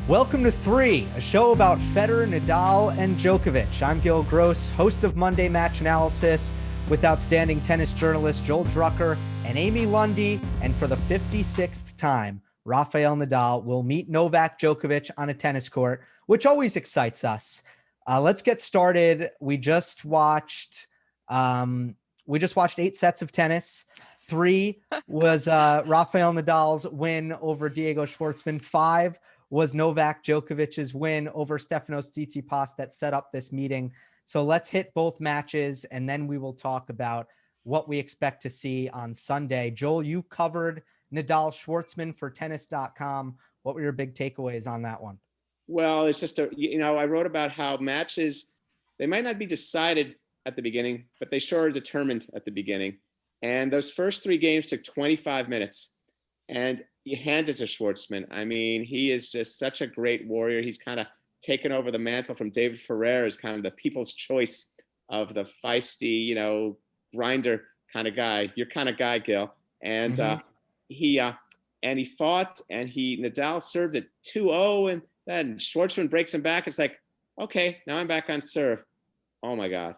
Welcome to Three, a show about Federer, Nadal, and Djokovic. I'm Gill, host of Monday Match Analysis, with outstanding tennis journalist Joel Drucker and Amy Lundy. And for the 56th time, Rafael Nadal will meet Novak Djokovic on a tennis court, which always excites us. Let's get started. We just watched 8 sets of tennis. 3 was Rafael Nadal's win over Diego Schwartzman. 5 was Novak Djokovic's win over Stefanos Tsitsipas that set up this meeting. So let's hit both matches, and then we will talk about what we expect to see on Sunday. Joel, you covered Nadal Schwartzman for tennis.com. What were your big takeaways on that one? Well, it's just, I wrote about how matches, they might not be decided at the beginning, but they sure are determined at the beginning. And those first 3 games took 25 minutes. And you hand it to Schwartzman. I mean, he is just such a great warrior. He's kind of taken over the mantle from David Ferrer as kind of the people's choice of the feisty, grinder kind of guy. Your kind of guy, Gil. And he fought, and Nadal served at 2-0, and then Schwartzman breaks him back. It's like, okay, now I'm back on serve. Oh my God,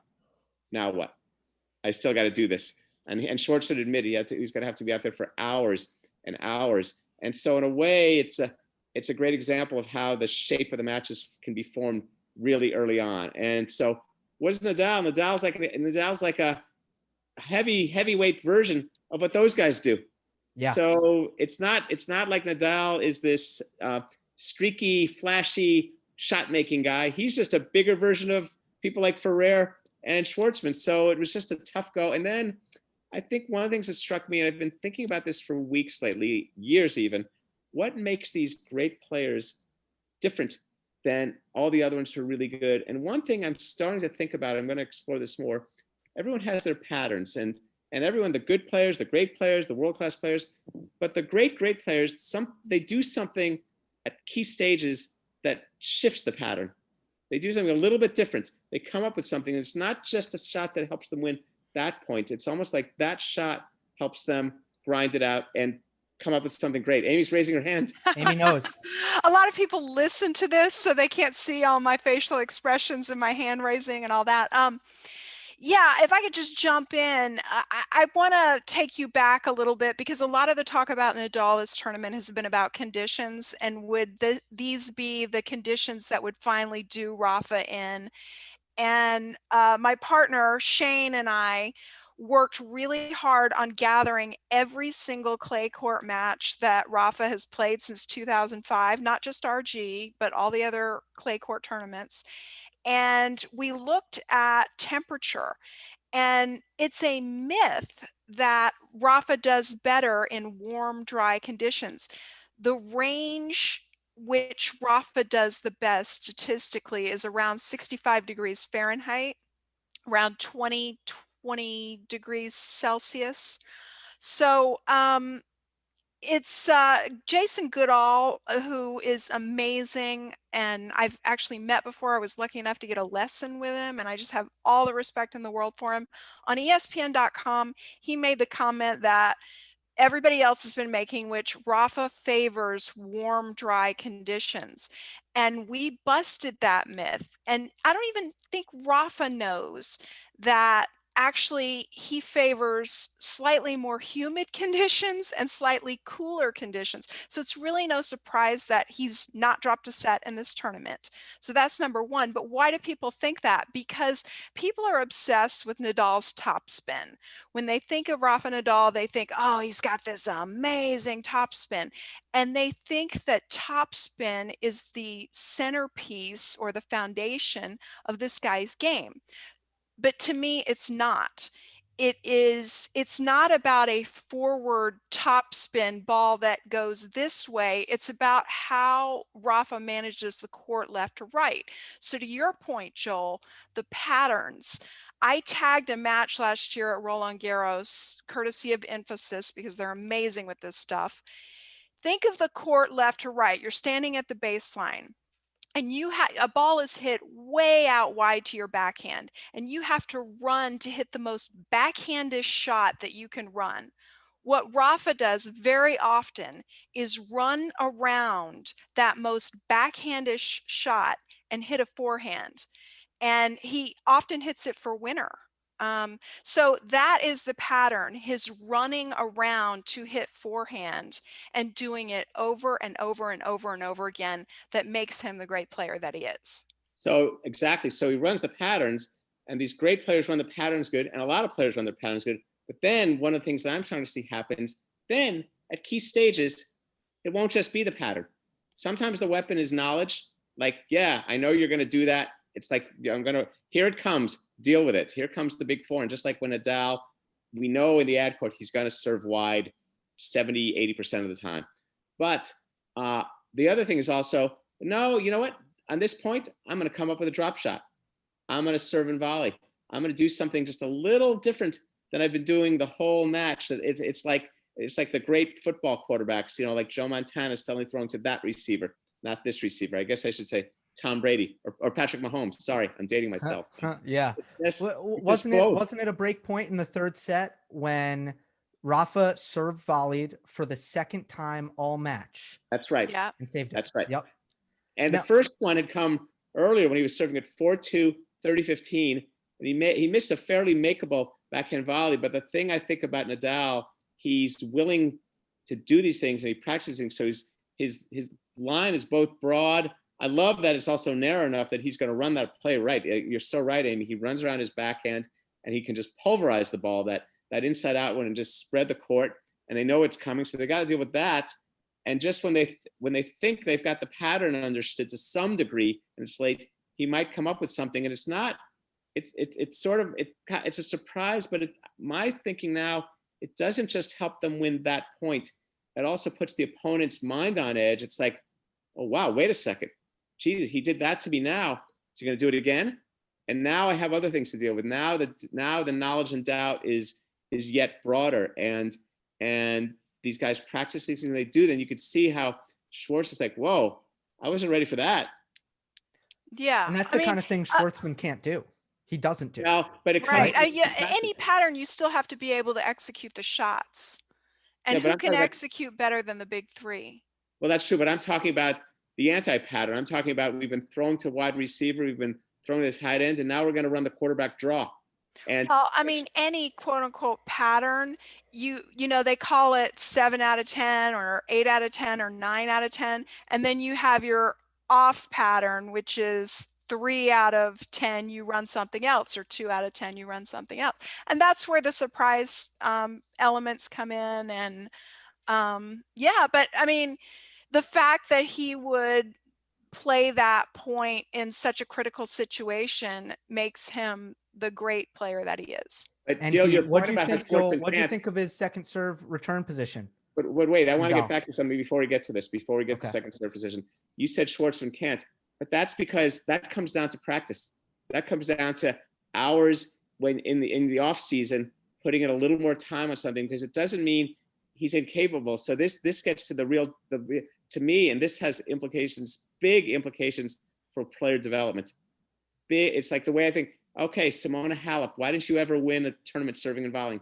now what? I still got to do this. And Schwartzman admitted he's going to have to be out there for hours and hours. And so in a way, it's a great example of how the shape of the matches can be formed really early on. And so what is Nadal? Nadal's like a heavyweight version of what those guys do. Yeah. So it's not like Nadal is this streaky, flashy shot-making guy. He's just a bigger version of people like Ferrer and Schwartzman. So it was just a tough go. And then I think one of the things that struck me, and I've been thinking about this for weeks lately, years even, what makes these great players different than all the other ones who are really good? And one thing I'm starting to think about, I'm going to explore this more, everyone has their patterns, and everyone, the good players, the great players, the world-class players, but the great players, they do something at key stages that shifts the pattern. They do something a little bit different. They come up with something. It's not just a shot that helps them win that point. It's almost like that shot helps them grind it out and come up with something great. Amy's raising her hand. Amy knows. A lot of people listen to this, so they can't see all my facial expressions and my hand raising and all that. Yeah, if I could just jump in, I want to take you back a little bit, because a lot of the talk about Nadal this tournament has been about conditions, and would these be the conditions that would finally do Rafa in? And my partner, Shane, and I worked really hard on gathering every single clay court match that Rafa has played since 2005, not just RG, but all the other clay court tournaments. And we looked at temperature, and it's a myth that Rafa does better in warm, dry conditions. The range which Rafa does the best statistically is around 65 degrees Fahrenheit, around 20 degrees Celsius. So it's Jason Goodall, who is amazing, and I've actually met before. I was lucky enough to get a lesson with him, and I just have all the respect in the world for him. On ESPN.com, he made the comment that everybody else has been making, which Rafa favors warm, dry conditions. And we busted that myth. And I don't even think Rafa knows that actually he favors slightly more humid conditions and slightly cooler conditions. So it's really no surprise that he's not dropped a set in this tournament. So that's number one. But why do people think that? Because people are obsessed with Nadal's topspin. When they think of Rafa Nadal, they think, oh, he's got this amazing topspin. And they think that topspin is the centerpiece or the foundation of this guy's game. But to me, it's not. It's not about a forward topspin ball that goes this way. It's about how Rafa manages the court left to right. So to your point, Joel, the patterns. I tagged a match last year at Roland Garros, courtesy of Infosys, because they're amazing with this stuff. Think of the court left to right. You're standing at the baseline, and a ball is hit way out wide to your backhand, and you have to run to hit the most backhandish shot that you can run. what Rafa does very often is run around that most backhandish shot and hit a forehand. And he often hits it for winner. So that is the pattern, his running around to hit forehand and doing it over and over and over and over again that makes him the great player that he is. So exactly. So he runs the patterns, and these great players run the patterns good, and a lot of players run their patterns good. But then one of the things that I'm starting to see happens, then at key stages, it won't just be the pattern. Sometimes the weapon is knowledge. Like, yeah, I know you're going to do that. It's like, here it comes, deal with it. Here comes the big four. And just like when Nadal, we know in the ad court, he's going to serve wide 70, 80% of the time. But the other thing is also, no, you know what? On this point, I'm going to come up with a drop shot. I'm going to serve and volley. I'm going to do something just a little different than I've been doing the whole match. It's like the great football quarterbacks, like Joe Montana suddenly throwing to that receiver, not this receiver. I guess I should say Tom Brady or Patrick Mahomes. Sorry, I'm dating myself. Yeah. Wasn't it a break point in the third set when Rafa serve volleyed for the second time all match? That's right. Yeah. And saved it. That's right. Yep. And the first one had come earlier when he was serving at 4-2, 30-15. And he missed a fairly makeable backhand volley. But the thing I think about Nadal, he's willing to do these things and he practices things. So his line is both broad. I love that it's also narrow enough that he's going to run that play right. You're so right, Amy. He runs around his backhand and he can just pulverize the ball, that inside out one, and just spread the court. And they know it's coming, so they got to deal with that. And just when they think they've got the pattern understood to some degree, and it's late, he might come up with something. And it's not. It's a surprise. But my thinking now, it doesn't just help them win that point. It also puts the opponent's mind on edge. It's like, oh wow, wait a second. Jesus, he did that to me now. Is he going to do it again? And now I have other things to deal with. Now the knowledge and doubt is yet broader. And these guys practice these things they do. Then you could see how Schwartz is like, whoa, I wasn't ready for that. Yeah. And that's the kind of thing Schwartzman can't do. He doesn't do. No, but it comes right. Any pattern, you still have to be able to execute the shots. And who can execute better than the big three? Well, that's true. But I'm talking about the anti-pattern. I'm talking about we've been throwing to wide receiver. We've been throwing to this tight end. And now we're going to run the quarterback draw. And well, I mean, any quote unquote pattern, you know, they call it 7 out of 10 or 8 out of 10 or 9 out of 10. And then you have your off pattern, which is 3 out of 10, you run something else, or 2 out of 10, you run something else. And that's where the surprise elements come in. And yeah, but I mean, the fact that he would play that point in such a critical situation makes him the great player that he is. But And Gill, what do you think of his second serve return position? But wait, I want to get back to something before we get to this, before we get to Okay. second serve position. You said Schwartzman can't, but that's because that comes down to practice. That comes down to hours when in the off season, putting in a little more time on something, because it doesn't mean he's incapable. So this gets to to me, and this has big implications for player development. It's like the way I think, okay, Simona Halep, why didn't you ever win a tournament serving and volleying?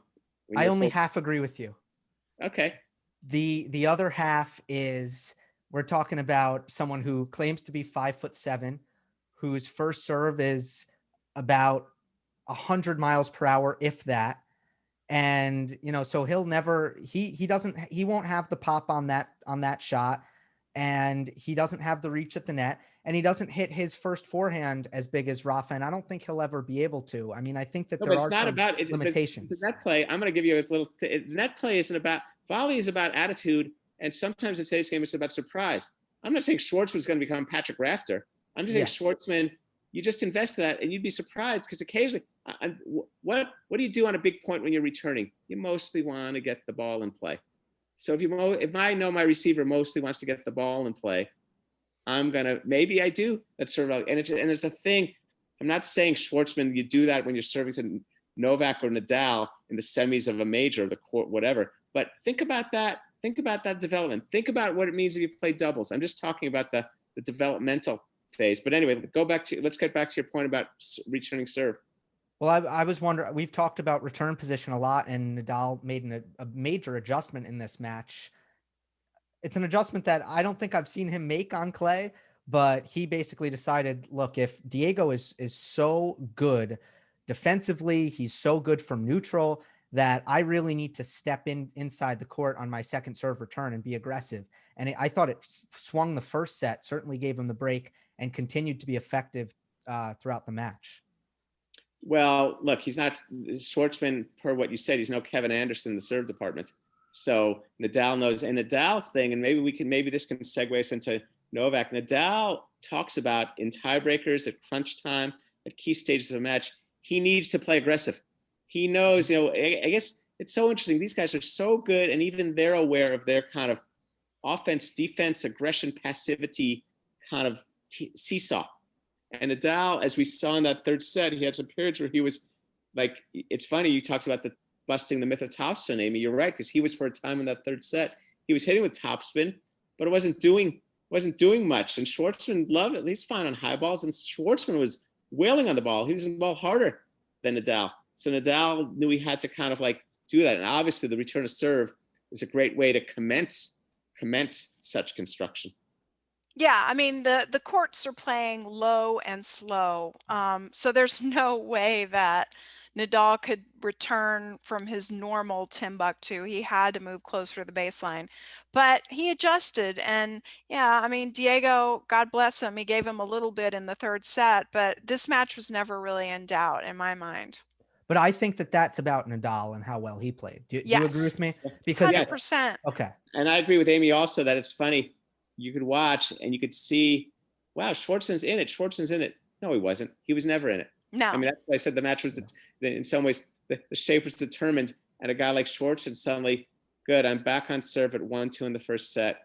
I only half agree with you. Okay. The other half is we're talking about someone who claims to be 5'7", whose first serve is about 100 miles per hour, if that. And, so he'll never, he won't have the pop on that shot, and he doesn't have the reach at the net, and he doesn't hit his first forehand as big as Rafa. And I don't think he'll ever be able to. I mean, I think that there are some limitations. The net play, I'm going to give you a little, net play isn't about, volley is about attitude. And sometimes in today's game, it's about surprise. I'm not saying Schwartzman's going to become Patrick Rafter. I'm just saying Schwartzman, you just invest in that and you'd be surprised, because occasionally, what do you do on a big point when you're returning? You mostly want to get the ball in play. So if I know my receiver mostly wants to get the ball in play, maybe I do. That's sort of, and it's a thing. I'm not saying Schwartzman, you do that when you're serving to Novak or Nadal in the semis of a major, the court, whatever. But think about that. Think about that development. Think about what it means if you play doubles. I'm just talking about the developmental phase. But anyway, let's get back to your point about returning serve. Well, I was wondering, we've talked about return position a lot, and Nadal made a major adjustment in this match. It's an adjustment that I don't think I've seen him make on clay, but he basically decided, look, if Diego is so good defensively, he's so good from neutral, that I really need to step inside the court on my second serve return and be aggressive. And I thought it swung the first set, certainly gave him the break, and continued to be effective throughout the match. Well, look, he's not Schwartzman, per what you said, he's no Kevin Anderson in the serve department. So Nadal knows, and Nadal's thing, and maybe this can segue us into Novak. Nadal talks about in tiebreakers, at crunch time, at key stages of a match, he needs to play aggressive. He knows, I guess it's so interesting. These guys are so good, and even they're aware of their kind of offense, defense, aggression, passivity kind of seesaw. And Nadal, as we saw in that third set, he had some periods where he was like, it's funny, you talked about the busting the myth of topspin, Amy. You're right, because he was, for a time in that third set, he was hitting with topspin, but it wasn't doing much. And Schwartzman loved it. He's fine on high balls, and Schwartzman was wailing on the ball. He was on the ball harder than Nadal. So Nadal knew he had to kind of like do that. And obviously the return of serve is a great way to commence such construction. Yeah, I mean, the courts are playing low and slow. So there's no way that Nadal could return from his normal Timbuktu. He had to move closer to the baseline. But he adjusted. And yeah, I mean, Diego, God bless him, he gave him a little bit in the third set, but this match was never really in doubt in my mind. But I think that that's about Nadal and how well he played. Do you agree with me? Because 100%. Okay. And I agree with Amy also that it's funny. You could watch and you could see, wow, Schwartzman's in it. No, he wasn't. He was never in it. No. I mean, that's why I said the match was, in some ways, the shape was determined. And a guy like Schwartzman suddenly, good, I'm back on serve at 1-2 in the first set.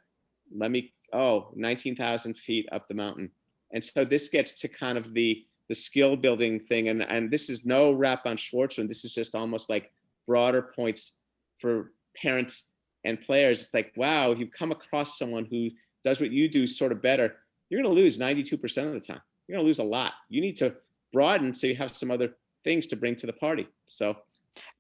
19,000 feet up the mountain. And so this gets to kind of the skill building thing. And this is no rap on Schwartzman. This is just almost like broader points for parents and players. It's like, wow, if you come across someone who does what you do sort of better, you're going to lose 92% of the time. You're going to lose a lot. You need to broaden so you have some other things to bring to the party. So,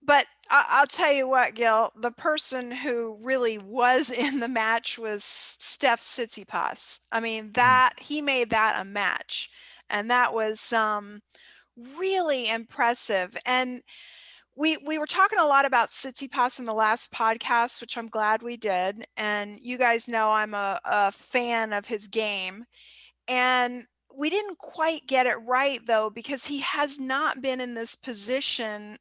but I'll tell you what, Gill, the person who really was in the match was Steph Tsitsipas. I mean, he made that a match, and that was really impressive. And we were talking a lot about Tsitsipas in the last podcast, which I'm glad we did. And you guys know I'm a fan of his game. And we didn't quite get it right, though, because he has not been in this position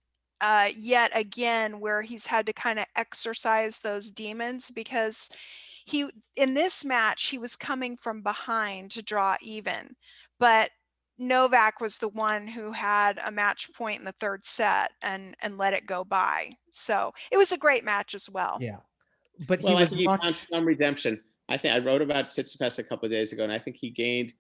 yet again where he's had to kind of exercise those demons, because in this match, he was coming from behind to draw even. But Novak was the one who had a match point in the third set and let it go by. So it was a great match as well. Yeah. But I think he found some redemption. I think I wrote about Tsitsipas a couple of days ago, and I think he gained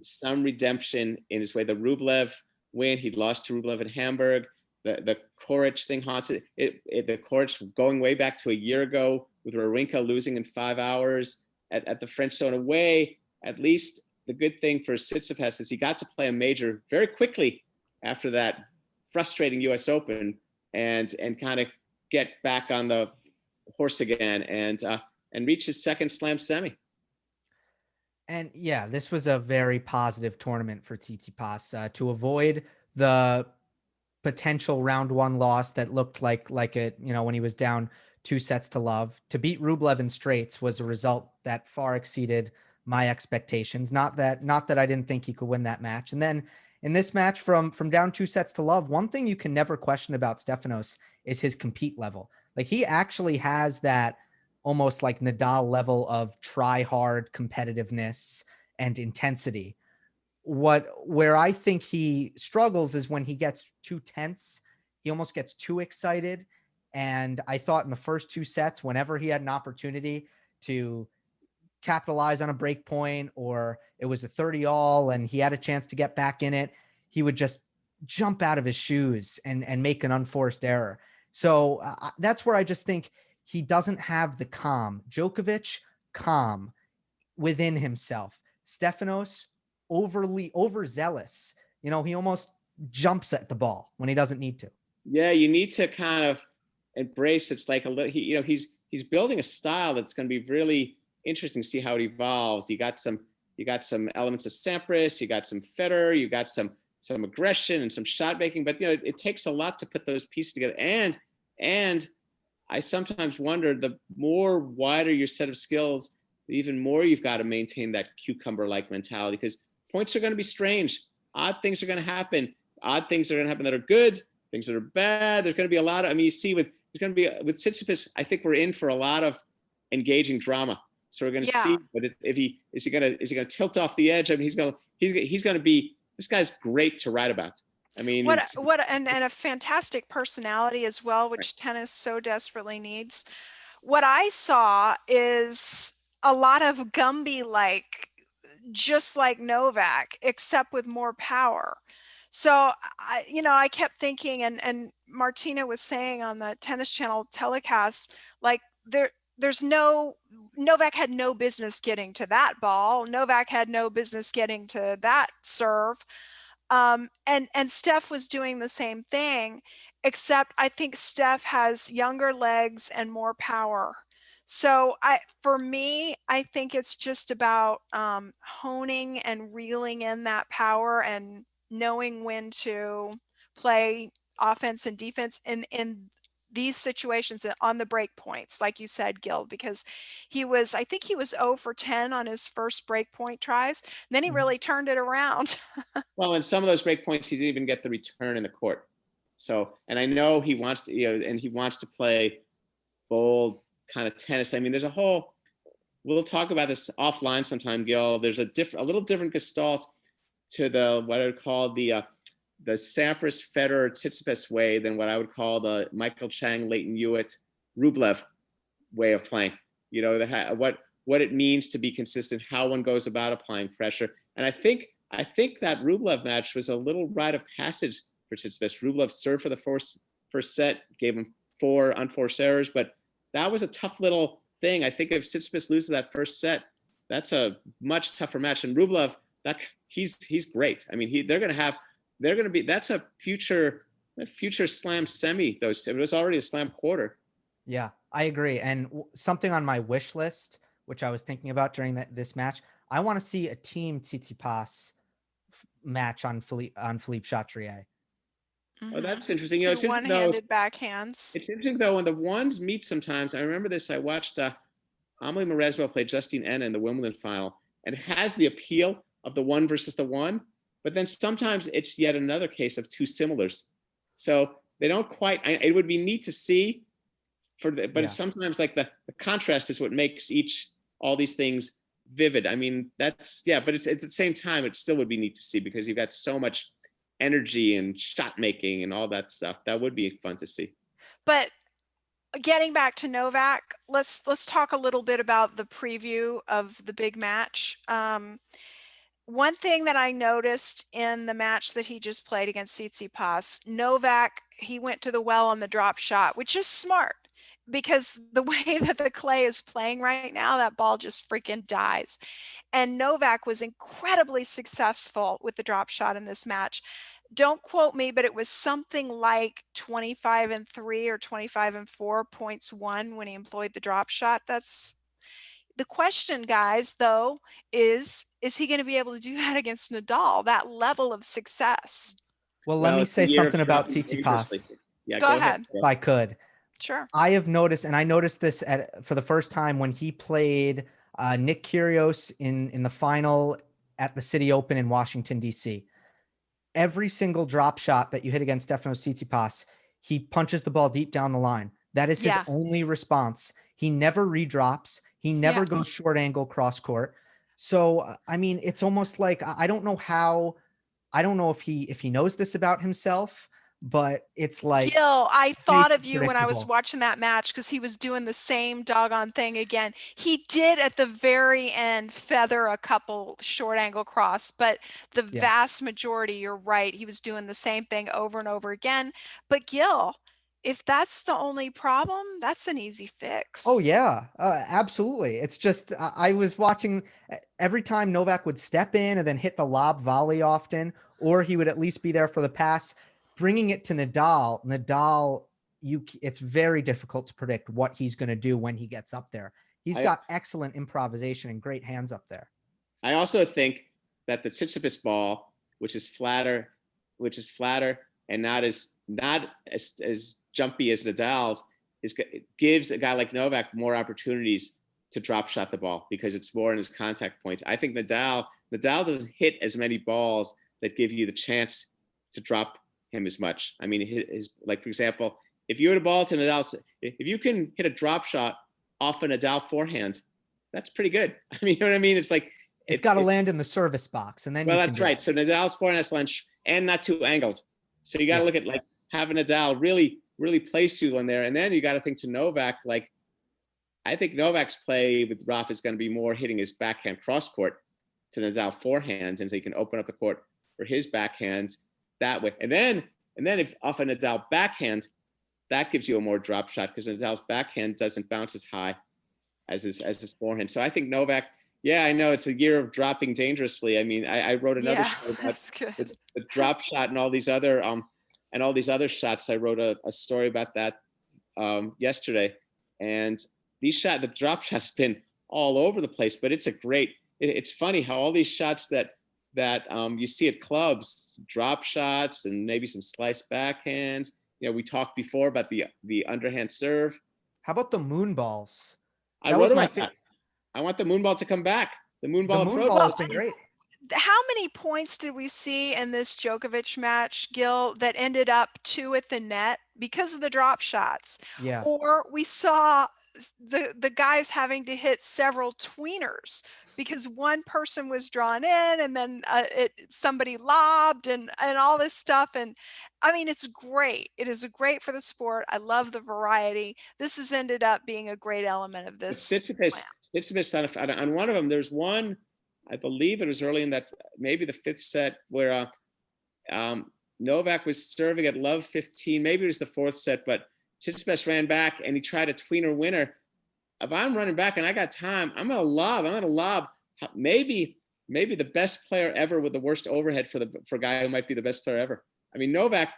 some redemption in his way. The Rublev win, he lost to Rublev in Hamburg. The Coric thing haunts it. The Coric going way back to a year ago with Wawrinka losing in 5 hours at the French. So in a way, at least the good thing for Tsitsipas is he got to play a major very quickly after that frustrating U.S. Open and kind of get back on the horse again and reach his second slam semi. And yeah, this was a very positive tournament for Tsitsipas to avoid the potential round one loss that looked like it, when he was down 2-0. To beat Rublev in straights was a result that far exceeded my expectations. Not that I didn't think he could win that match. And then in this match from down 2-0, one thing you can never question about Stefanos is his compete level. Like, he actually has that almost like Nadal level of try hard competitiveness and intensity. Where I think he struggles is when he gets too tense. He almost gets too excited. And I thought in the first 2 sets, whenever he had an opportunity to capitalize on a break point, or it was a 30-all and he had a chance to get back in it, he would just jump out of his shoes and make an unforced error. So that's where I just think he doesn't have the calm. Djokovic, calm within himself. Stefanos, overzealous. He almost jumps at the ball when he doesn't need to. Yeah, you need to kind of embrace. It's like a little. He's building a style that's going to be really interesting to see how it evolves. You got some elements of Sampras, you got some Federer, you got some aggression and some shot making. But it takes a lot to put those pieces together. And I sometimes wonder, the more wider your set of skills, even more you've got to maintain that cucumber-like mentality, because points are going to be strange. Odd things are going to happen. Odd things are going to happen that are good, things that are bad. There's going to be a lot of, you see with Tsitsipas, I think we're in for a lot of engaging drama. So we're going to see, but is he going to tilt off the edge? I mean, he's going to be, this guy's great to write about. I mean, and a fantastic personality as well, which tennis so desperately needs. What I saw is a lot of Gumby-like, just like Novak, except with more power. So I kept thinking, and Martina was saying on the Tennis Channel telecast, like Novak had no business getting to that ball. Novak had no business getting to that serve. And Steph was doing the same thing, except I think Steph has younger legs and more power. So for me, I think it's just about honing and reeling in that power and knowing when to play offense and defense in these situations on the break points, like you said, Gill, because I think he was 0 for 10 on his first break point tries. And then he really turned it around. Well, in some of those break points, he didn't even get the return in the court. So, and I know he wants to, and he wants to play bold kind of tennis. I mean, there's a whole, we'll talk about this offline sometime, Gill. There's a little different gestalt to what I would call the Sampras, Federer, Tsitsipas way than what I would call the Michael Chang, Leighton Hewitt, Rublev way of playing. What it means to be consistent, how one goes about applying pressure. And I think that Rublev match was a little rite of passage for Tsitsipas. Rublev served for the first set, gave him 4 unforced errors, but that was a tough little thing. I think if Tsitsipas loses that first set, that's a much tougher match. And Rublev, he's great. I mean, that's a future slam semi. Those two. It was already a slam quarter. Yeah, I agree. And something on my wish list, which I was thinking about during this match, I want to see a team Tsitsipas match on Philippe Chatrier. Oh, that's interesting. It's one-handed backhands. It's interesting though when the ones meet. Sometimes I remember this. I watched Amelie Mauresmo play Justine Henin in the Wimbledon final, and it has the appeal of the one versus the one. But then sometimes it's yet another case of two similars. So they don't quite, it would be neat to see it's sometimes like the contrast is what makes all these things vivid. I mean, but it's at the same time, it still would be neat to see because you've got so much energy and shot making and all that stuff. That would be fun to see. But getting back to Novak, let's talk a little bit about the preview of the big match. One thing that I noticed in the match that he just played against Tsitsipas, Novak, he went to the well on the drop shot, which is smart because the way that the clay is playing right now, that ball just freaking dies. And Novak was incredibly successful with the drop shot in this match. Don't quote me, but it was something like 25-3 or 25-4 points won when he employed the drop shot. That's the question, guys, though, is he going to be able to do that against Nadal, that level of success? Well, let me say something about Tsitsipas. Yeah, go ahead. If I could. Sure. I have noticed, and I noticed this for the first time when he played Nick Kyrgios in the final at the City Open in Washington, D.C. Every single drop shot that you hit against Stefanos Tsitsipas, he punches the ball deep down the line. That is his only response. He never redrops. He never goes short angle cross court. So, I mean, it's almost like, I don't know if he knows this about himself, but it's like, Gill, I thought of you when I was watching that match because he was doing the same doggone thing again. He did at the very end feather a couple short angle cross, but the vast majority, you're right, he was doing the same thing over and over again. But Gill, if that's the only problem, that's an easy fix. Oh yeah, absolutely. It's just I was watching every time Novak would step in and then hit the lob volley often, or he would at least be there for the pass, bringing it to Nadal. Nadal, it's very difficult to predict what he's going to do when he gets up there. He's got excellent improvisation and great hands up there. I also think that the Tsitsipas ball, which is flatter and not as jumpy as Nadal's, it gives a guy like Novak more opportunities to drop shot the ball because it's more in his contact points. I think Nadal doesn't hit as many balls that give you the chance to drop him as much. I mean, his like, for example, if you hit a ball to Nadal, if you can hit a drop shot off a Nadal forehand, that's pretty good. I mean, you know what I mean? It's like, it's got to land in the service box, and then that's right. So Nadal's forehand has to land and not too angled. So you got to look at like having Nadal really place you on there, and then you got to think to Novak. Like, I think Novak's play with Rafa is going to be more hitting his backhand cross court to Nadal forehand, and so he can open up the court for his backhand that way. And then if off a Nadal backhand, that gives you a more drop shot because Nadal's backhand doesn't bounce as high as his forehand. So I think Novak. Yeah, I know it's a year of dropping dangerously. I mean, I wrote another show about the drop shot and all these other shots. I wrote a story about that yesterday, and the drop shot's been all over the place. But it's funny how all these shots that you see at clubs, drop shots and maybe some slice backhands. You know, we talked before about the underhand serve. How about the moon balls? I wrote about that. I want the moon ball to come back. The moon ball has been great. How many points did we see in this Djokovic match, Gill, that ended up 2 at the net because of the drop shots? Yeah. Or we saw the guys having to hit several tweeners because one person was drawn in and then somebody lobbed and all this stuff. And I mean, it's great. It is great for the sport. I love the variety. This has ended up being a great element of this. Tsitsipas on one of them, there's one, I believe it was early in that, maybe the 5th set, where Novak was serving at love 15. Maybe it was the 4th set, but Tsitsipas ran back and he tried a tweener winner. If I'm running back and I got time, I'm gonna lob. Maybe the best player ever with the worst overhead for a guy who might be the best player ever. I mean, Novak,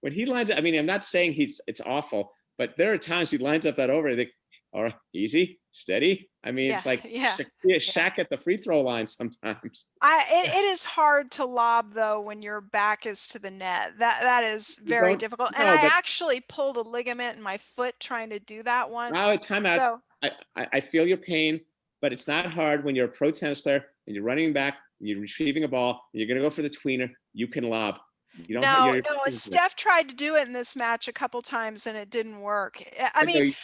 when he lines up, I mean, I'm not saying it's awful, but there are times he lines up that over. I think, all right, easy, steady. I mean, it's like Shaq at the free throw line sometimes. It is hard to lob though when your back is to the net. That is very difficult. And I actually pulled a ligament in my foot trying to do that once. Now, time out. So, I feel your pain, but it's not hard when you're a pro tennis player and you're running back, and you're retrieving a ball, and you're going to go for the tweener. You can lob. No, Steph tried to do it in this match a couple times and it didn't work. I mean,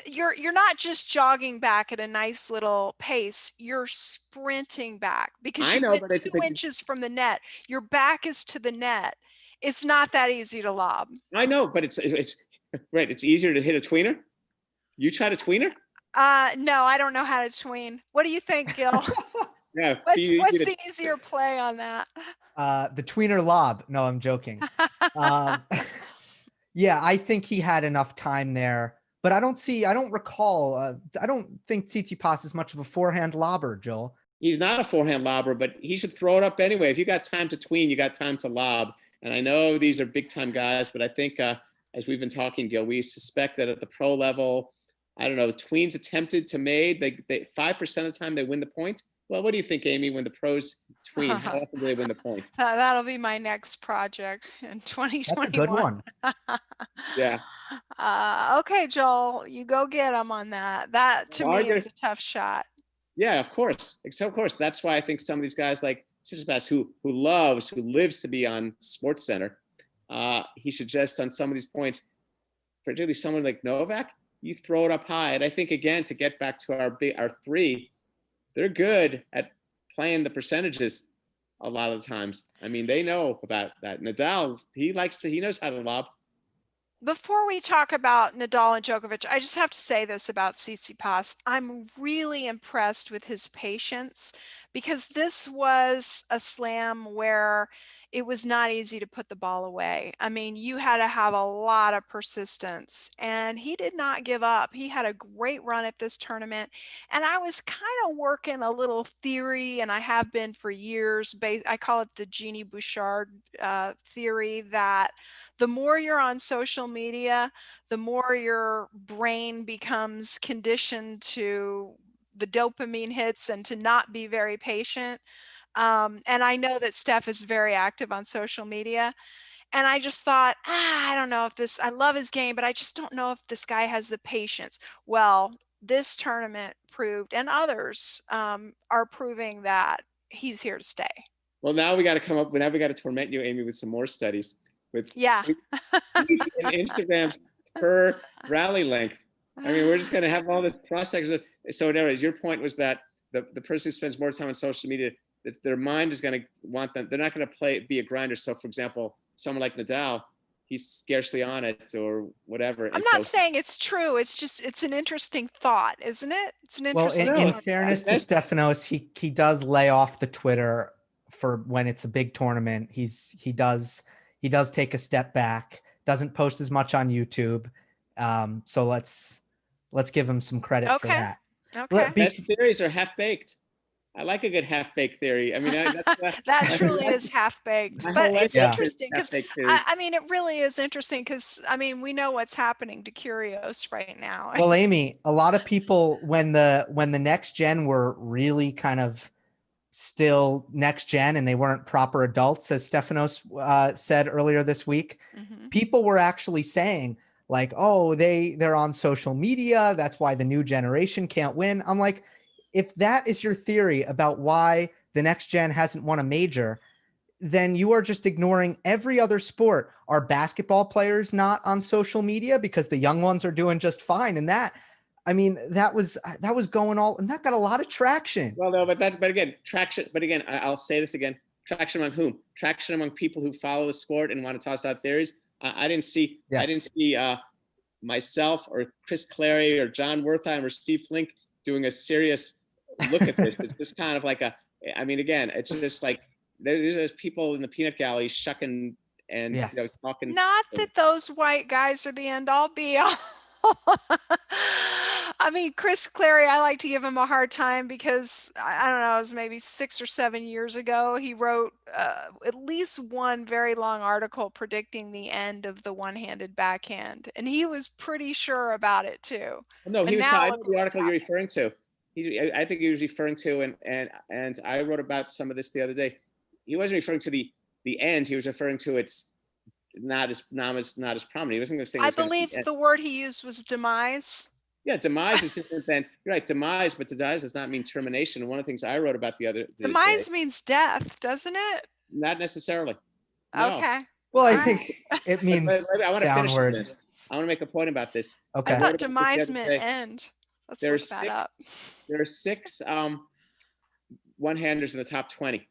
you're not just jogging back at a nice little pace. You're sprinting back because you went 2 inches from the net. Your back is to the net. It's not that easy to lob. I know, but it's right. It's easier to hit a tweener. You tried a tweener? No, I don't know how to tween. What do you think, Gill? Yeah. What's the easier play on that? The tweener lob. No, I'm joking. Yeah, I think he had enough time there, but I don't recall. I don't think Tsitsipas is much of a forehand lobber, Joel. He's not a forehand lobber, but he should throw it up anyway. If you got time to tween, you got time to lob. And I know these are big time guys, but I think as we've been talking, Gil, we suspect that at the pro level, I don't know, tweens attempted to made, they 5% of the time they win the point. Well, what do you think, Amy, when the pros tween? How often do they win the point? That'll be my next project in 2021. That's a good one. Yeah. Okay, Joel, you go get him on that. That to me is a tough shot. Yeah, of course. Of course. That's why I think some of these guys like Tsitsipas, who lives to be on SportsCenter, he should just on some of these points, particularly someone like Novak, you throw it up high. And I think, again, to get back to our 3, they're good at playing the percentages a lot of the times. I mean, they know about that. Nadal, he knows how to lob. Before we talk about Nadal and Djokovic, I just have to say this about Tsitsipas. I'm really impressed with his patience because this was a slam where it was not easy to put the ball away. I mean, you had to have a lot of persistence, and he did not give up. He had a great run at this tournament, and I was kind of working a little theory, and I have been for years. I call it the Jeannie Bouchard theory, that the more you're on social media, the more your brain becomes conditioned to the dopamine hits and to not be very patient. And I know that Steph is very active on social media. And I just thought, I don't know if this, I love his game, but I just don't know if this guy has the patience. Well, this tournament proved, and others are proving, that he's here to stay. Well, now we got to come up. Now we got to torment you, Amy, with some more studies with Yeah. tweets and Instagrams per rally length. I mean, we're just going to have all this cross section. So, anyways, your point was that the person who spends more time on social media, their mind is going to want them. They're not going to be a grinder. So, for example, someone like Nadal, he's scarcely on it or whatever. I'm not saying it's true. It's just, it's an interesting thought, isn't it? It's an interesting Well, in fairness to Stefanos, he does lay off the Twitter for when it's a big tournament. He does take a step back, doesn't post as much on YouTube. So let's give him some credit for that. Okay. Best theories are half-baked. I like a good half-baked theory. I mean, that truly is half-baked, but it's interesting because I mean, it really is interesting because I mean, we know what's happening to Kyrgios right now. Well, Amy, a lot of people, when the next gen were really kind of still next gen and they weren't proper adults, as Stefanos said earlier this week, people were actually saying like, oh, they're on social media, that's why the new generation can't win. I'm like, if that is your theory about why the next gen hasn't won a major, then you are just ignoring every other sport. Are basketball players not on social media because the young ones are doing just fine? And that was going all, and that got a lot of traction. Well, no, but again, traction. But again, I'll say this again: traction among whom? Traction among people who follow the sport and want to toss out theories. I didn't see myself or Chris Clary or John Wertheim or Steve Flink doing a serious look at this. It's just kind of like again, it's just like there's people in the peanut gallery shucking and talking. Not that those white guys are the end all be all. I mean, Chris Clary, I like to give him a hard time because I don't know, it was maybe 6 or 7 years ago. He wrote at least one very long article predicting the end of the one-handed backhand, and he was pretty sure about it too. No, he was talking the article you're referring to. I think he was referring to, and I wrote about some of this the other day. He wasn't referring to the end. He was referring to it's not as prominent. He wasn't going to say. I believe the word he used was demise. Yeah, demise is different than, you're right, demise, but demise does not mean termination. And one of the things I wrote about demise means death, doesn't it? Not necessarily. No. Okay. Well, I think it means I want to downward. Finish this. I want to make a point about this. Okay. I thought demise meant end. Let's look that up. There are 6 one-handers in the top 20.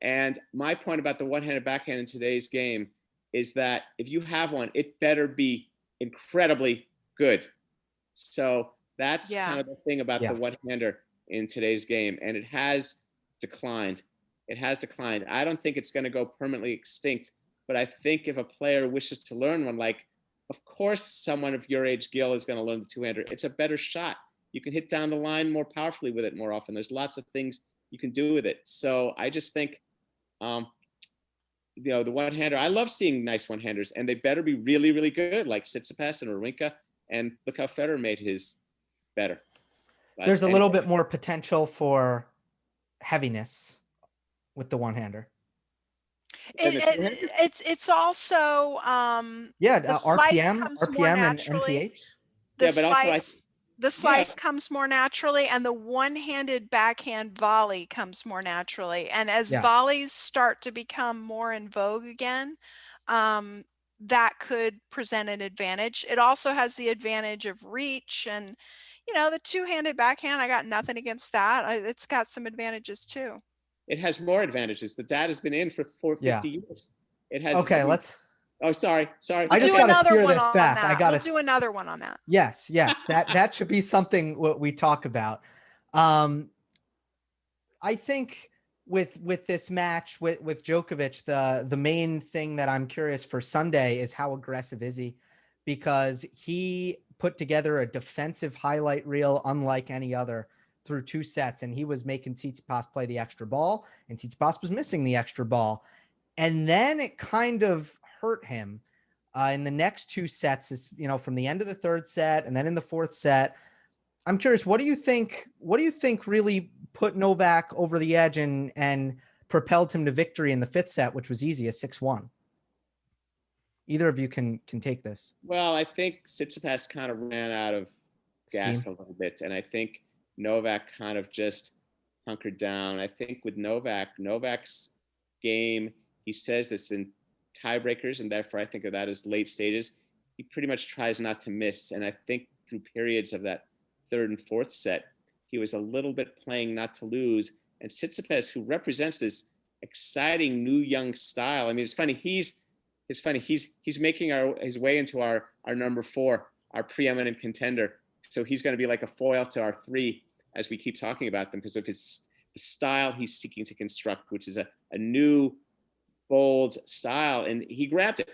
And my point about the one-handed backhand in today's game is that if you have one, it better be incredibly good. So that's kind of the thing about the one-hander in today's game. And it has declined. I don't think it's going to go permanently extinct. But I think if a player wishes to learn one, like, of course, someone of your age, Gill, is going to learn the two-hander. It's a better shot. You can hit down the line more powerfully with it more often. There's lots of things you can do with it. So I just think, the one-hander, I love seeing nice one-handers, and they better be really, really good, like Tsitsipas and Wawrinka. And look how Federer made his better. But there's a little bit more potential for heaviness with the one-hander. It's also RPM and MPH. The slice comes more naturally, and the one-handed backhand volley comes more naturally. And as volleys start to become more in vogue again, that could present an advantage. It also has the advantage of reach, and the two-handed backhand, I got nothing against that. It's got some advantages too. It has more advantages. The data's been in for 50 years. It has. Okay, let's Oh, sorry. I just got to steer this back. I got to do another one on that. Yes. That should be something what we talk about. I think with this match with Djokovic, the main thing that I'm curious for Sunday is how aggressive is he, because he put together a defensive highlight reel unlike any other through 2 sets, and he was making Tsitsipas play the extra ball, and Tsitsipas was missing the extra ball, and then it kind of hurt him in the next 2 sets, is from the end of the 3rd set and then in the 4th set. I'm curious, what do you think really put Novak over the edge and propelled him to victory in the 5th set, which was easy, a 6-1? Either of you can take this. Well, I think Tsitsipas kind of ran out of gas a little bit, and I think Novak kind of just hunkered down. I think with Novak's game, he says this in tiebreakers, and therefore I think of that as late stages. He pretty much tries not to miss, and I think through periods of that 3rd and 4th set, he was a little bit playing not to lose. And Tsitsipas, who represents this exciting new young style. I mean, it's funny. He's making his way into our number 4, our preeminent contender. So he's going to be like a foil to our 3 as we keep talking about them, because of the style he's seeking to construct, which is a new, bold style. And he grabbed it.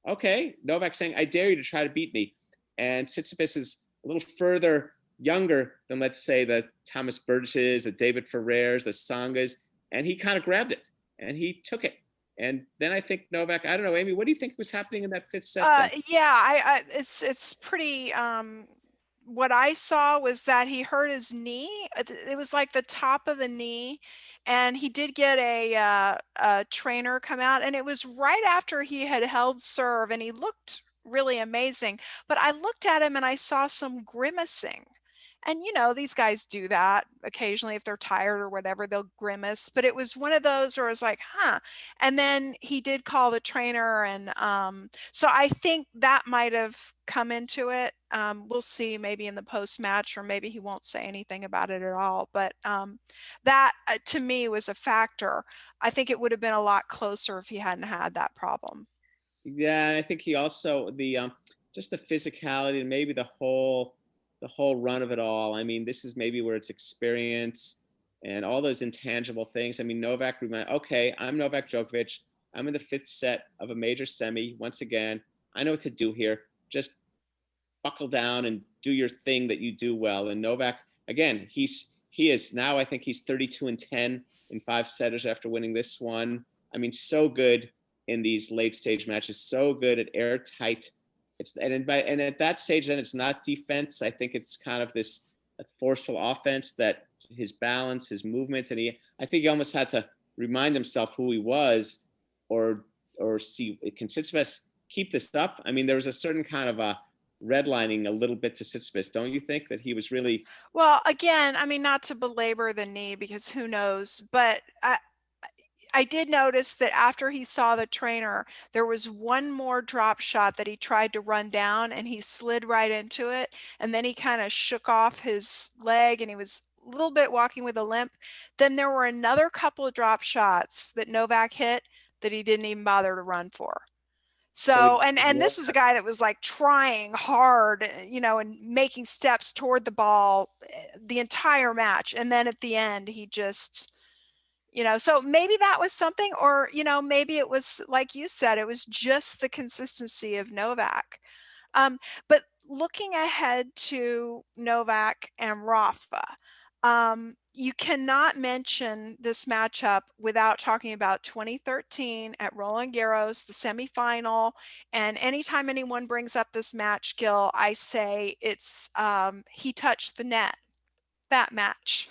Okay, Novak saying, I dare you to try to beat me. And Tsitsipas is a little further younger than, let's say, the Thomas Berdysches, the David Ferrers, the Sangas, and he kind of grabbed it and he took it. And then I think Novak, I don't know, Amy, what do you think was happening in that 5th set? It's pretty. What I saw was that he hurt his knee. It was like the top of the knee, and he did get a trainer come out, and it was right after he had held serve, and he looked really amazing. But I looked at him and I saw some grimacing. And, these guys do that occasionally. If they're tired or whatever, they'll grimace. But it was one of those where I was like, huh. And then he did call the trainer. And so I think that might have come into it. We'll see maybe in the post-match, or maybe he won't say anything about it at all. But that, to me, was a factor. I think it would have been a lot closer if he hadn't had that problem. Yeah, and I think he also, just the physicality and maybe the whole run of it all. I mean, this is maybe where it's experience and all those intangible things. I mean, Novak, okay, I'm Novak Djokovic. I'm in the 5th set of a major semi. Once again, I know what to do here. Just buckle down and do your thing that you do well. And Novak, again, he is now, I think he's 32-10 in 5-setters after winning this one. I mean, so good in these late stage matches, so good at airtight. And at that stage, then it's not defense. I think it's kind of this forceful offense, that his balance, his movement, and I think he almost had to remind himself who he was, or see, can Tsitsipas keep this up? I mean, there was a certain kind of a redlining a little bit to Tsitsipas, don't you think, that he was really? Well, again, I mean, not to belabor the knee, because who knows, but I did notice that after he saw the trainer, there was one more drop shot that he tried to run down, and he slid right into it. And then he kind of shook off his leg, and he was a little bit walking with a limp. Then there were another couple of drop shots that Novak hit that he didn't even bother to run for. So, and this was a guy that was like trying hard, and making steps toward the ball the entire match. And then at the end, he just, so maybe that was something, or, maybe it was, like you said, it was just the consistency of Novak. But looking ahead to Novak and Rafa, you cannot mention this matchup without talking about 2013 at Roland Garros, the semifinal. And anytime anyone brings up this match, Gill, I say it's he touched the net, that match.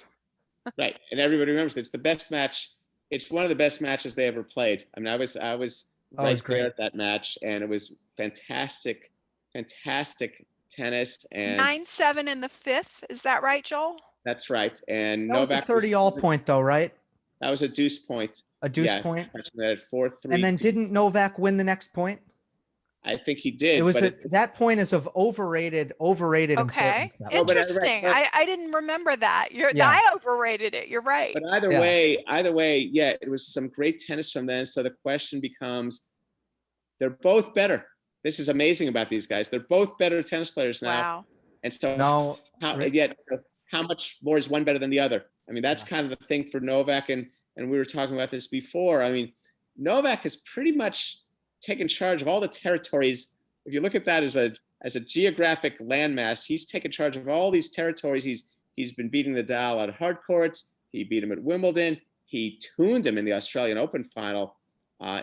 Right, and everybody remembers it's the best match. It's one of the best matches they ever played. I mean, I was right there at that match, and it was fantastic tennis. And 9-7 in the 5th, is that right, Joel? That's right. And that Novak was a 30 all point, though, right? That was a deuce point. A deuce point. At 4-3. And then didn't Novak win the next point? I think he did. It was that point is of overrated okay. importance. Interesting. I didn't remember that. I overrated it. You're right. But either way, yeah, it was some great tennis from then. So the question becomes, they're both better. This is amazing about these guys. They're both better tennis players now. Wow. And so, No, how much more is one better than the other? I mean, that's Yeah. kind of the thing for Novak. And we were talking about this before. I mean, Novak has pretty much taken charge of all the territories. If you look at that as a geographic landmass, he's taken charge of all these territories. He's been beating Nadal at hard courts. He beat him at Wimbledon. He tuned him in the Australian Open final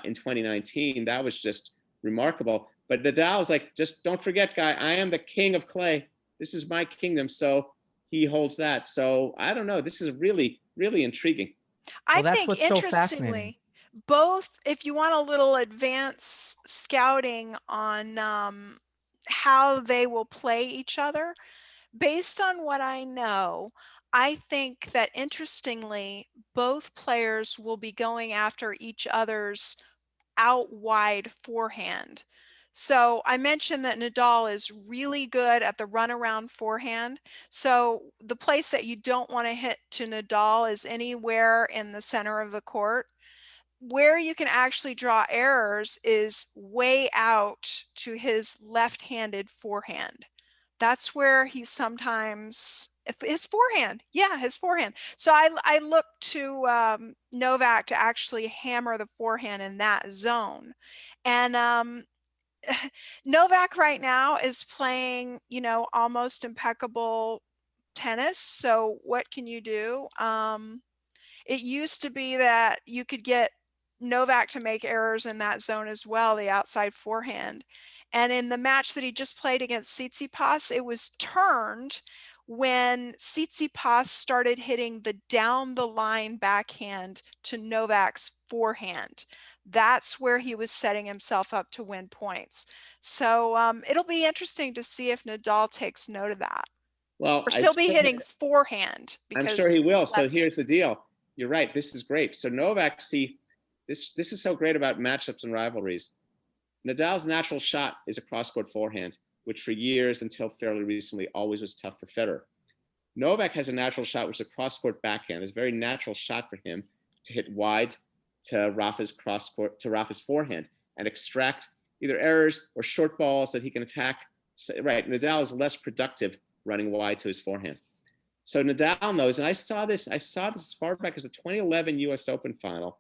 in 2019. That was just remarkable. But Nadal's like, just don't forget, guy, I am the king of clay. This is my kingdom. So he holds that. So I don't know. This is really, really intriguing. I that's think what's so fascinating. interestingly, both, if you want a little advanced scouting on how they will play each other, based on what I know, I think that interestingly, both players will be going after each other's out wide forehand. So I mentioned that Nadal is really good at the runaround forehand. So the place that you don't want to hit to Nadal is anywhere in the center of the court. Where you can actually draw errors is way out to his left-handed forehand. That's where he sometimes, his forehand. Yeah, his forehand. So I look to Novak to actually hammer the forehand in that zone. And Novak right now is playing, almost impeccable tennis. So what can you do? It used to be that you could get Novak to make errors in that zone as well, the outside forehand. And in the match that he just played against Tsitsipas, it was turned when Tsitsipas started hitting the down the line backhand to Novak's forehand. That's where he was setting himself up to win points. So it'll be interesting to see if Nadal takes note of that. Well, or he'll be hitting forehand. I'm sure he will. So here's the deal. You're right. This is great. So Novak, see, this is so great about matchups and rivalries. Nadal's natural shot is a cross-court forehand, which for years until fairly recently always was tough for Federer. Novak has a natural shot, which is a cross-court backhand. It's a very natural shot for him to hit wide to Rafa's cross-court, to Rafa's forehand, and extract either errors or short balls that he can attack. So, right, Nadal is less productive running wide to his forehand. So Nadal knows, and I saw this as far back as the 2011 US Open final.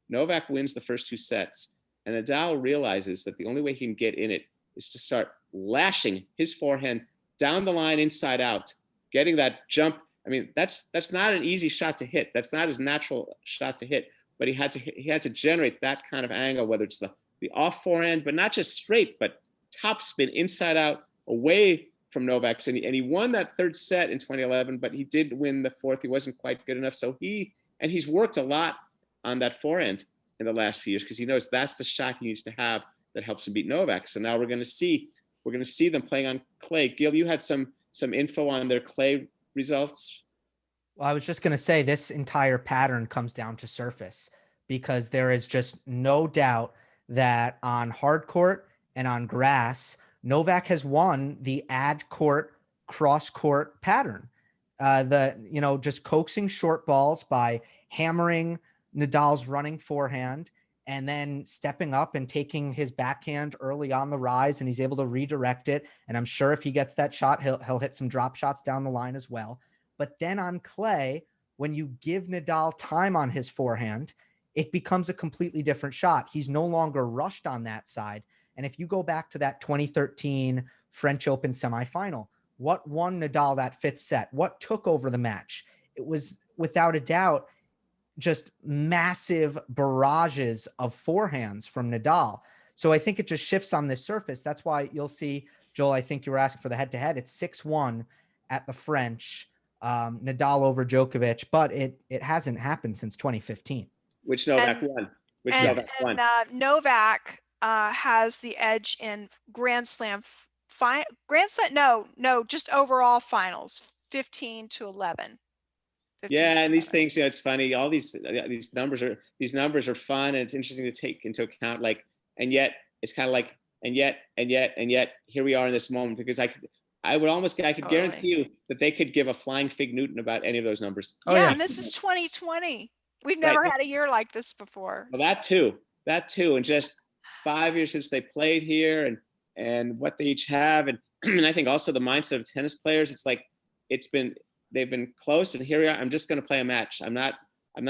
Novak wins the first two sets, and Nadal realizes that the only way he can get in it is to start lashing his forehand down the line, inside out, getting that jump. I mean, that's not an easy shot to hit. That's not his natural shot to hit, but he had to generate that kind of angle, whether it's the off forehand, but not just straight, but top spin, inside out, away from Novak's. And he won that third set in 2011, but he did win the fourth. He wasn't quite good enough. So he's worked a lot on that forehand in the last few years because he knows that's the shot he needs to have that helps him beat Novak. So now we're going to see them playing on clay. Gill, you had some info on their clay results. Well, I was just going to say this entire pattern comes down to surface, because there is just no doubt that on hard court and on grass, Novak has won the ad court, cross court pattern. Just coaxing short balls by hammering Nadal's running forehand and then stepping up and taking his backhand early on the rise, and he's able to redirect it. And I'm sure if he gets that shot, he'll hit some drop shots down the line as well. But then on clay, when you give Nadal time on his forehand, it becomes a completely different shot. He's no longer rushed on that side. And if you go back to that 2013 French Open semifinal, what won Nadal that fifth set? What took over the match? It was without a doubt just massive barrages of forehands from Nadal. So I think it just shifts on this surface. That's why you'll see, Joel, I think you were asking for the head-to-head. It's 6-1 at the French, Nadal over Djokovic, but it hasn't happened since 2015. Which Novak won. Novak has the edge in Grand Slam, just overall finals, 15-11. Yeah, and these things, it's funny. All these numbers are fun, and it's interesting to take into account. Like, and yet it's kind of like, and yet here we are in this moment, because I could guarantee you that they could give a flying fig Newton about any of those numbers. Yeah, and this is 2020. We've never had a year like this before. Well, that too, and just 5 years since they played here, and what they each have, and and I think also the mindset of tennis players. It's like they've been close, and here we are. I'm just going to play a match. I'm not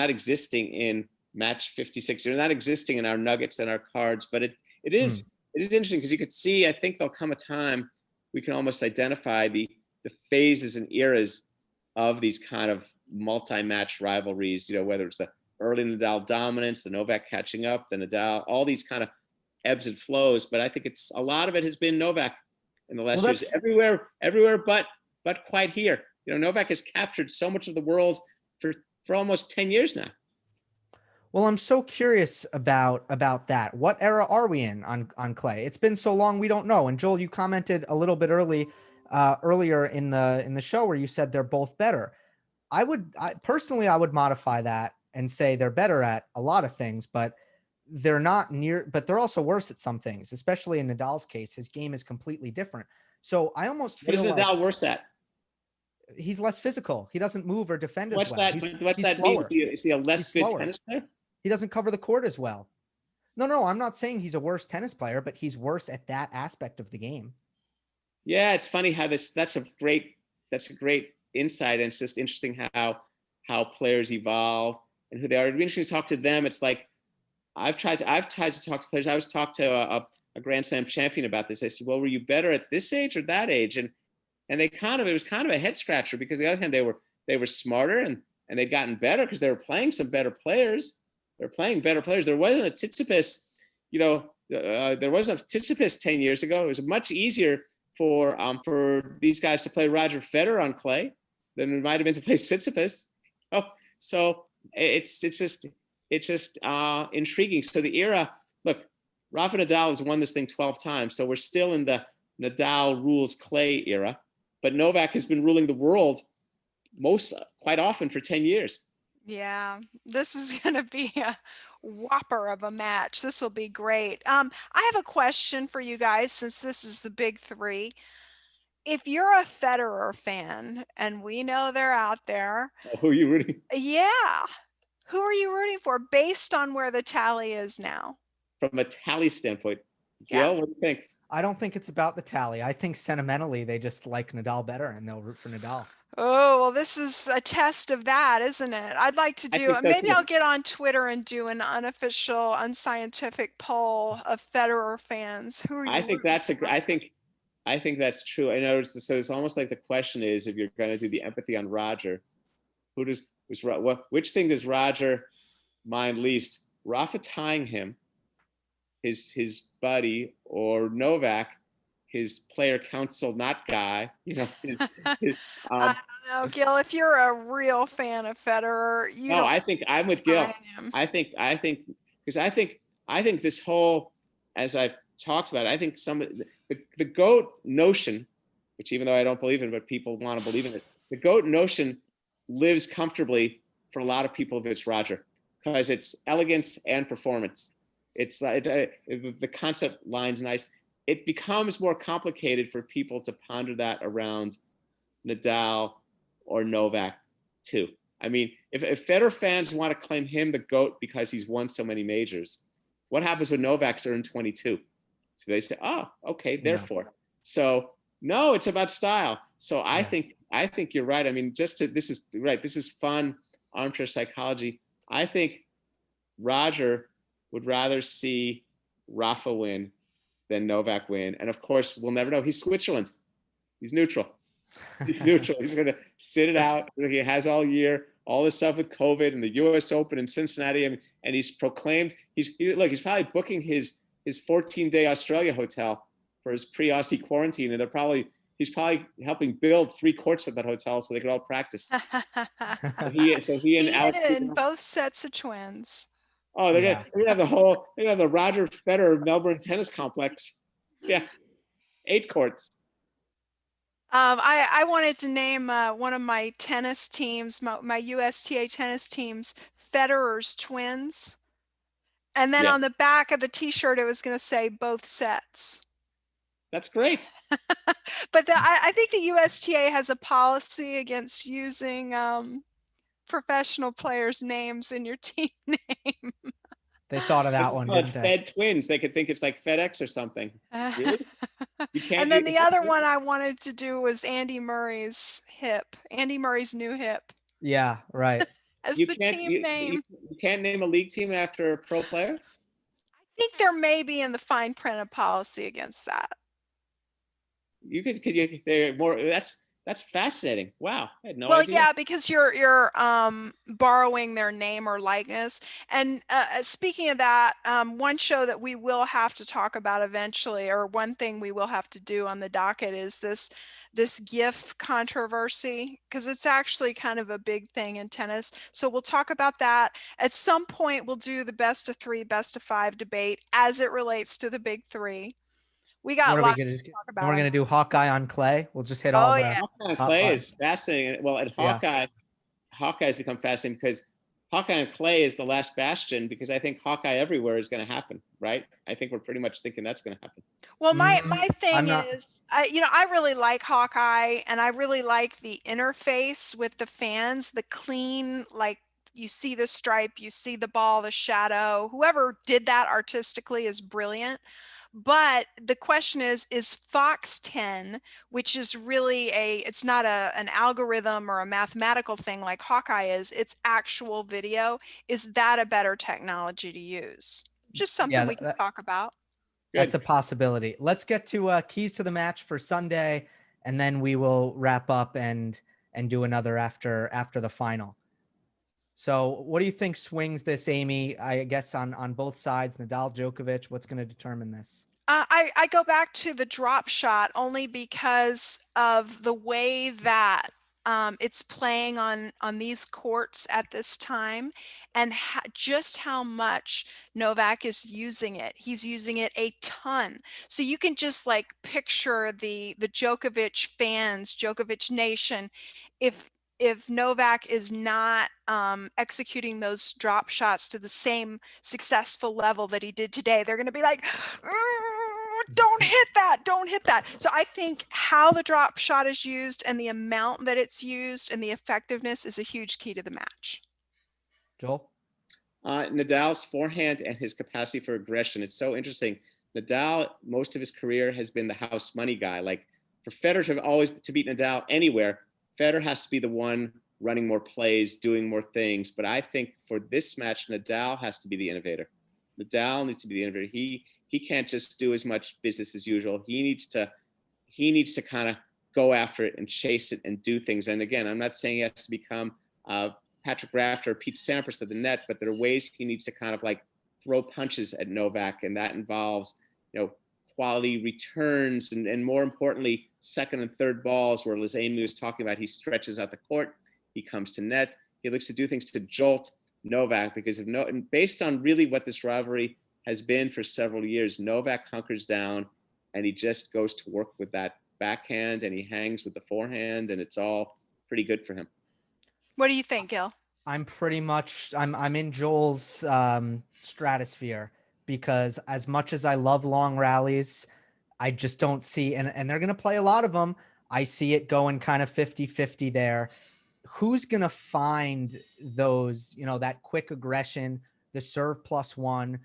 existing in match 56. You're not existing in our nuggets and our cards, but it is interesting because you could see. I think there'll come a time we can almost identify the phases and eras of these kind of multi-match rivalries. Whether it's the early Nadal dominance, the Novak catching up, the Nadal, all these kind of ebbs and flows. But I think it's a lot of it has been Novak in the last years, everywhere but quite here. Novak has captured so much of the world for almost 10 years now. Well, I'm so curious about that. What era are we in on clay? It's been so long, we don't know. And Joel, you commented a little bit earlier in the show where you said they're both better. I would modify that and say they're better at a lot of things, but they're not near, but they're also worse at some things, especially in Nadal's case. His game is completely different. So I almost feel like, what is Nadal worse at? He's less physical. He doesn't move or defend as well. What's that mean? Is he a less good tennis player? He doesn't cover the court as well. No, I'm not saying he's a worse tennis player, but he's worse at that aspect of the game. Yeah, it's funny how that's a great insight, and it's just interesting how players evolve and who they are. It'd be interesting to talk to them. It's like I've tried to talk to players. I was talked to a Grand Slam champion about this. I said, well, were you better at this age or that age? And it was kind of a head scratcher, because on the other hand, they were smarter and they'd gotten better because they were playing some better players. They're playing better players. There wasn't a Tsitsipas, there wasn't a Tsitsipas 10 years ago. It was much easier for these guys to play Roger Federer on clay than it might have been to play Tsitsipas. Oh, so it's just intriguing. So the era, look, Rafa Nadal has won this thing 12 times. So we're still in the Nadal rules clay era, but Novak has been ruling the world quite often for 10 years. Yeah, this is going to be a whopper of a match. This will be great. I have a question for you guys, since this is the big three. If you're a Federer fan, and we know they're out there. Who are you rooting? Yeah. Who are you rooting for based on where the tally is now? From a tally standpoint. Gill, what do you think? I don't think it's about the tally. I think sentimentally they just like Nadal better and they'll root for Nadal. Oh, well, this is a test of that, isn't it? I'd like to do, maybe I'll get on Twitter and do an unofficial, unscientific poll of Federer fans. Who are you? I think that's true. I know. So it's almost like the question is, if you're going to do the empathy on Roger, which thing does Roger mind least? Rafa tying him, his buddy, or Novak, his player council not guy, I don't know, Gill. If you're a real fan of Federer, I think I'm with Gill. I think because I think this whole, as I've talked about, I think some of the GOAT notion, which even though I don't believe in it, but people want to believe in it, the GOAT notion lives comfortably for a lot of people if it's Roger, because it's elegance and performance. It's the concept line's nice. It becomes more complicated for people to ponder that around Nadal or Novak too. I mean, if Federer fans want to claim him the GOAT because he's won so many majors, what happens when Novak's earned 22? So they say, oh, okay, therefore. So no, it's about style. So I think you're right. I mean, this is fun armchair psychology. I think Roger would rather see Rafa win than Novak win. And of course, we'll never know. He's Switzerland. He's neutral. He's neutral. He's going to sit it out. He has all year, all this stuff with COVID and the US Open in Cincinnati. And he's proclaimed, he's probably booking his 14-day Australia hotel for his pre-Aussie quarantine. And he's probably helping build 3 courts at that hotel so they could all practice. so he and Alex in both sets of twins. Oh, they're gonna have the Roger Federer Melbourne tennis complex. Yeah, 8 courts. I wanted to name one of my tennis teams, my USTA tennis teams, Federer's Twins, and then on the back of the T-shirt it was going to say both sets. That's great. But I think the USTA has a policy against using professional players' names in your team name. They thought of that one, Call it didn't they? Fed Twins. They could think it's like FedEx or something. Really? You can't. And then the other one I wanted to do was Andy Murray's new hip Yeah, right. as You the can't. team name. You can't name a league team after a pro player. I think there may be in the fine print a policy against that. You could you? They're more. That's fascinating. Wow, I had no Well, idea. yeah, because you're borrowing their name or likeness. And speaking of that, one show that we will have to talk about eventually, or one thing we will have to do on the docket, is this GIF controversy, because it's actually kind of a big thing in tennis. So we'll talk about that. At some point, we'll do the best of 3, best of 5 debate as it relates to the big 3. We got lots to talk about. We're gonna do Hawkeye on clay. We'll just hit all Oh, the. yeah. Hawkeye on clay is fascinating. Well, and Hawkeye has become fascinating because Hawkeye on clay is the last bastion, because I think Hawkeye everywhere is going to happen, right? I think we're pretty much thinking that's going to happen. Well, my thing is, I really like Hawkeye, and I really like the interface with the fans, the clean, like, you see the stripe, you see the ball, the shadow. Whoever did that artistically is brilliant. But the question is Fox 10, which is really it's not an algorithm or a mathematical thing like Hawkeye is, it's actual video. Is that a better technology to use? Just something we can talk about. That's a possibility. Let's get to keys to the match for Sunday, and then we will wrap up and do another after the final. So what do you think swings this, Amy? I guess on both sides, Nadal-Djokovic, what's going to determine this? I go back to the drop shot only because of the way that it's playing on these courts at this time, and just how much Novak is using it. He's using it a ton. So you can just like picture the Djokovic fans, Djokovic nation, if Novak is not executing those drop shots to the same successful level that he did today, they're going to be like, don't hit that. So I think how the drop shot is used and the amount that it's used and the effectiveness is a huge key to the match. Joel? Nadal's forehand and his capacity for aggression. It's so interesting. Nadal, most of his career, has been the house money guy. Like, for Federer to beat Nadal anywhere, Federer has to be the one running more plays, doing more things. But I think for this match, Nadal has to be the innovator. Nadal needs to be the innovator. He can't just do as much business as usual. He needs to kind of go after it and chase it and do things. And again, I'm not saying he has to become Patrick Rafter or Pete Sampras of the net, but there are ways he needs to kind of like throw punches at Novak, and that involves, quality returns and more importantly, second and third balls, where, as Amy was talking about, he stretches out the court, he comes to net, he looks to do things to jolt Novak, because based on really what this rivalry has been for several years, Novak hunkers down and he just goes to work with that backhand and he hangs with the forehand, and it's all pretty good for him. What do you think, Gill? I'm in Joel's stratosphere, because as much as I love long rallies, I just don't see, and they're going to play a lot of them. I see it going kind of 50-50 there. Who's going to find those, that quick aggression, the serve +1?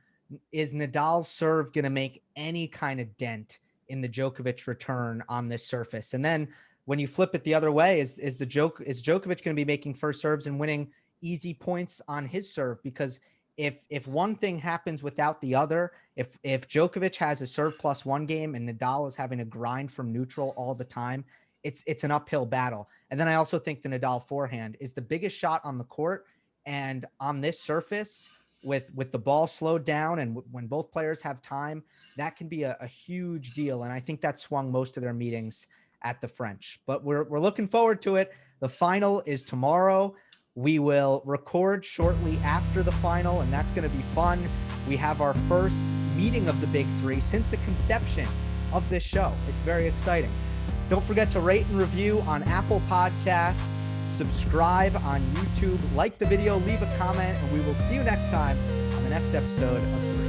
Is Nadal's serve going to make any kind of dent in the Djokovic return on this surface? And then when you flip it the other way, is Djokovic going to be making first serves and winning easy points on his serve? Because if one thing happens without the other, if Djokovic has a serve +1 game and Nadal is having to grind from neutral all the time, it's an uphill battle. And then I also think the Nadal forehand is the biggest shot on the court, and on this surface with the ball slowed down and when both players have time, that can be a huge deal. And I think that swung most of their meetings at the French, but we're looking forward to it. The final is tomorrow. We will record shortly after the final, and that's going to be fun. We have our first meeting of the Big Three since the conception of this show. It's very exciting. Don't forget to rate and review on Apple Podcasts, subscribe on YouTube, like the video, leave a comment, and we will see you next time on the next episode of Three.